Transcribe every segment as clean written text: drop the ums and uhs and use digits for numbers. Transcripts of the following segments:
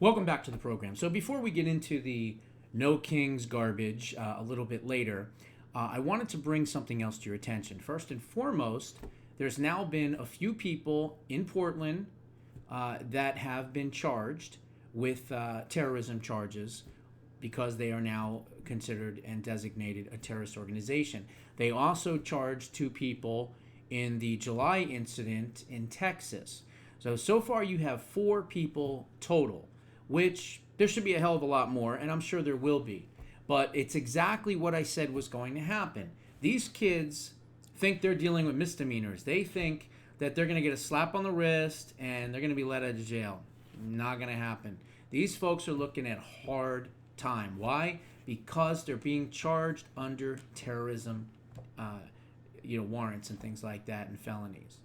Welcome back to the program. So before we get into the No Kings garbage a little bit later, I wanted to bring something else to your attention. First and foremost, there's now been a few people in Portland that have been charged with terrorism charges because they are now considered and designated a terrorist organization. They also charged two people in the July incident in Texas. So far you have four people total, which there should be a hell of a lot more, and I'm sure there will be. But it's exactly what I said was going to happen. These kids think they're dealing with misdemeanors. They think that they're going to get a slap on the wrist and they're going to be let out of jail. Not going to happen. These folks are looking at hard time. Why? Because they're being charged under terrorism, warrants and things like that, and felonies.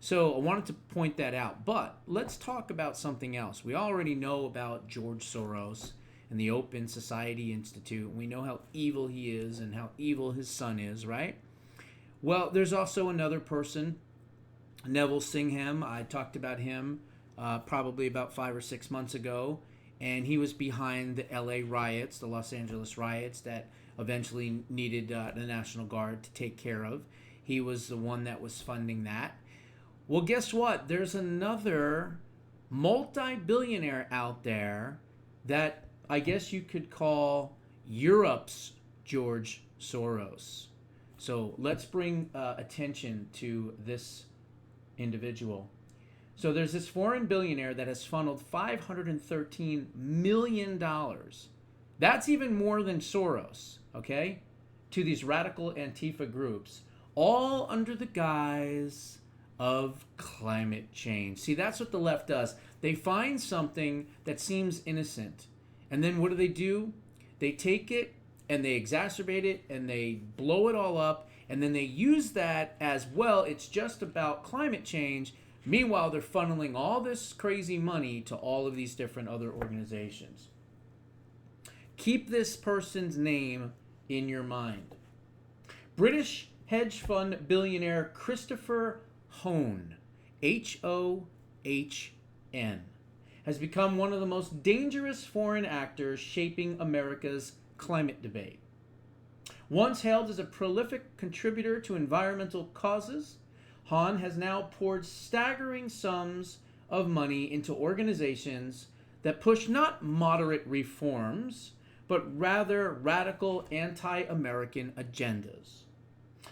So I wanted to point that out. But let's talk about something else. We already know about George Soros and the Open Society Institute. We know how evil he is and how evil his son is, right? Well, there's also another person, Neville Singham. I talked about him probably about 5 or 6 months ago. And he was behind the LA riots, the Los Angeles riots that eventually needed the National Guard to take care of. He was the one that was funding that. Well, guess what? There's another multi-billionaire out there that I guess you could call Europe's George Soros. So let's bring attention to this individual. So there's this foreign billionaire that has funneled $513 million. That's even more than Soros, okay? To these radical Antifa groups, all under the guise of climate change. See, that's what the left does. They find something that seems innocent. And then what do? They take it and they exacerbate it and they blow it all up. And then they use that as, well, it's just about climate change. Meanwhile, they're funneling all this crazy money to all of these different other organizations. Keep this person's name in your mind. British hedge fund billionaire Christopher Hohn, Hohn, has become one of the most dangerous foreign actors shaping America's climate debate. Once hailed as a prolific contributor to environmental causes, Hohn has now poured staggering sums of money into organizations that push not moderate reforms, but rather radical anti-American agendas.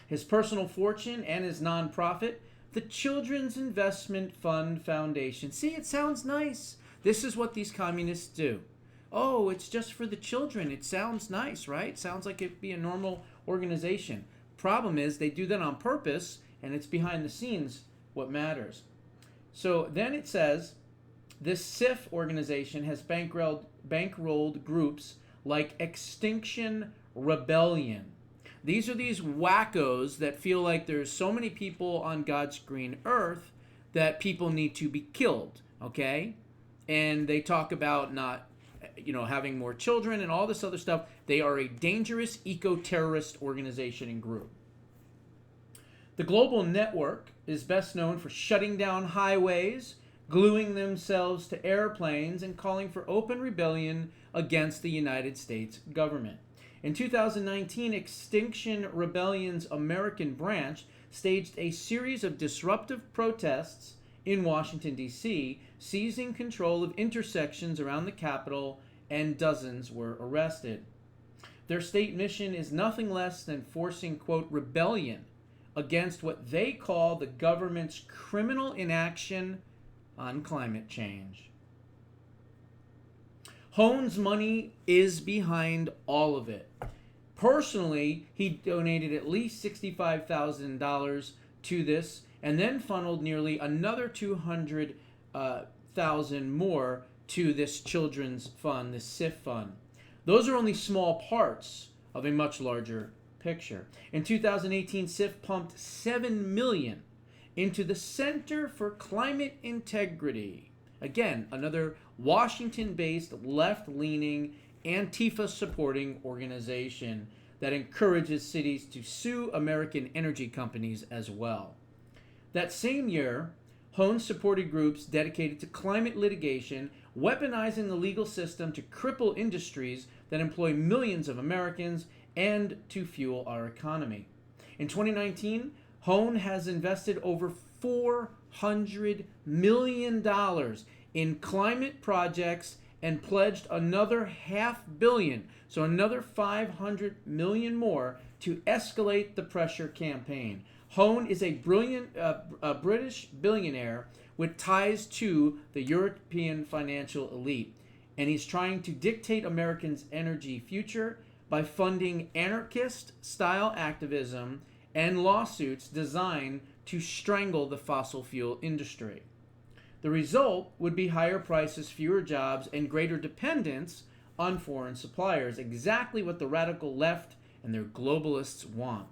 His personal fortune and his nonprofit, the Children's Investment Fund Foundation. See, it sounds nice. This is what these communists do. Oh, it's just for the children. It sounds nice, right? Sounds like it'd be a normal organization. Problem is, they do that on purpose, and it's behind the scenes what matters. So then it says, this SIF organization has bankrolled groups like Extinction Rebellion. These are these wackos that feel like there's so many people on God's green earth that people need to be killed, okay? And they talk about not, having more children and all this other stuff. They are a dangerous eco-terrorist organization and group. The global network is best known for shutting down highways, gluing themselves to airplanes, and calling for open rebellion against the United States government. In 2019, Extinction Rebellion's American branch staged a series of disruptive protests in Washington, D.C., seizing control of intersections around the Capitol, and dozens were arrested. Their state mission is nothing less than forcing, quote, rebellion against what they call the government's criminal inaction on climate change. Hohn's money is behind all of it. Personally, he donated at least $65,000 to this and then funneled nearly another $200,000 more to this children's fund, this SIF fund. Those are only small parts of a much larger picture. In 2018, SIF pumped $7 million into the Center for Climate Integrity. Again, another Washington-based, left-leaning, Antifa-supporting organization that encourages cities to sue American energy companies as well. That same year, Hone supported groups dedicated to climate litigation, weaponizing the legal system to cripple industries that employ millions of Americans and to fuel our economy. In 2019, Hone has invested over $400 million in climate projects and pledged another $500 million, so another 500 million more, to escalate the pressure campaign. Hone is a British billionaire with ties to the European financial elite, and he's trying to dictate Americans' energy future by funding anarchist-style activism and lawsuits designed to strangle the fossil fuel industry. The result would be higher prices, fewer jobs, and greater dependence on foreign suppliers, exactly what the radical left and their globalists want.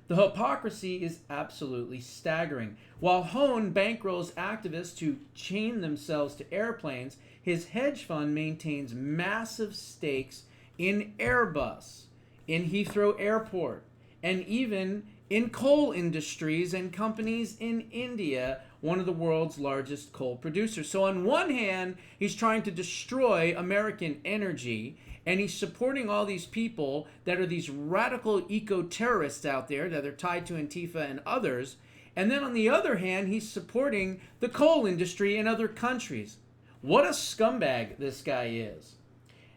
The hypocrisy is absolutely staggering. While Hone bankrolls activists to chain themselves to airplanes, his hedge fund maintains massive stakes in Airbus, in Heathrow Airport, and even in coal industries and companies in India, one of the world's largest coal producers. So on one hand, he's trying to destroy American energy, and he's supporting all these people that are these radical eco-terrorists out there that are tied to Antifa and others. And then on the other hand, he's supporting the coal industry in other countries. What a scumbag this guy is.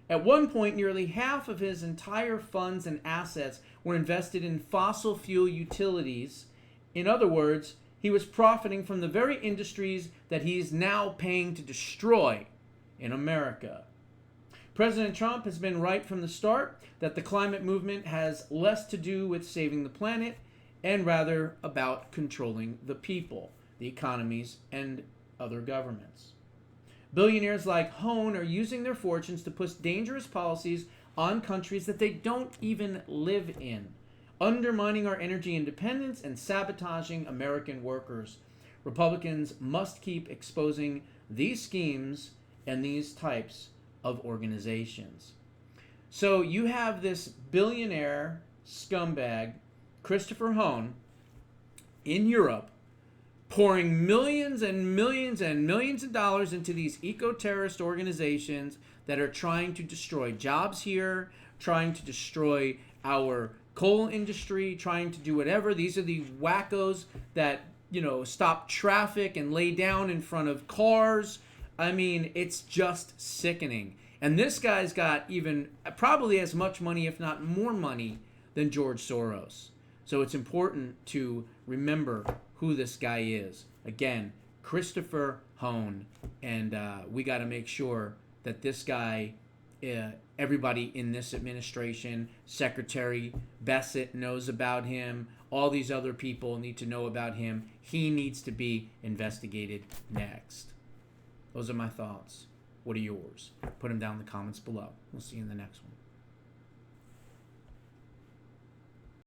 At one point, nearly half of his entire funds and assets were invested in fossil fuel utilities. In other words, he was profiting from the very industries that he is now paying to destroy in America. President Trump has been right from the start that the climate movement has less to do with saving the planet and rather about controlling the people, the economies, and other governments. Billionaires like Hone are using their fortunes to push dangerous policies on countries that they don't even live in, undermining our energy independence and sabotaging American workers. Republicans must keep exposing these schemes and these types of organizations. So you have this billionaire scumbag, Christopher Hone, in Europe, pouring millions and millions and millions of dollars into these eco-terrorist organizations that are trying to destroy jobs here, trying to destroy our coal industry, trying to do whatever. These are the wackos that, stop traffic and lay down in front of cars. I mean, it's just sickening. And this guy's got even probably as much money, if not more money, than George Soros. So it's important to remember who this guy is. Again, Christopher Hone. And we got to make sure that this guy, everybody in this administration, Secretary Bassett knows about him. All these other people need to know about him. He needs to be investigated next. Those are my thoughts. What are yours? Put them down in the comments below. We'll see you in the next one.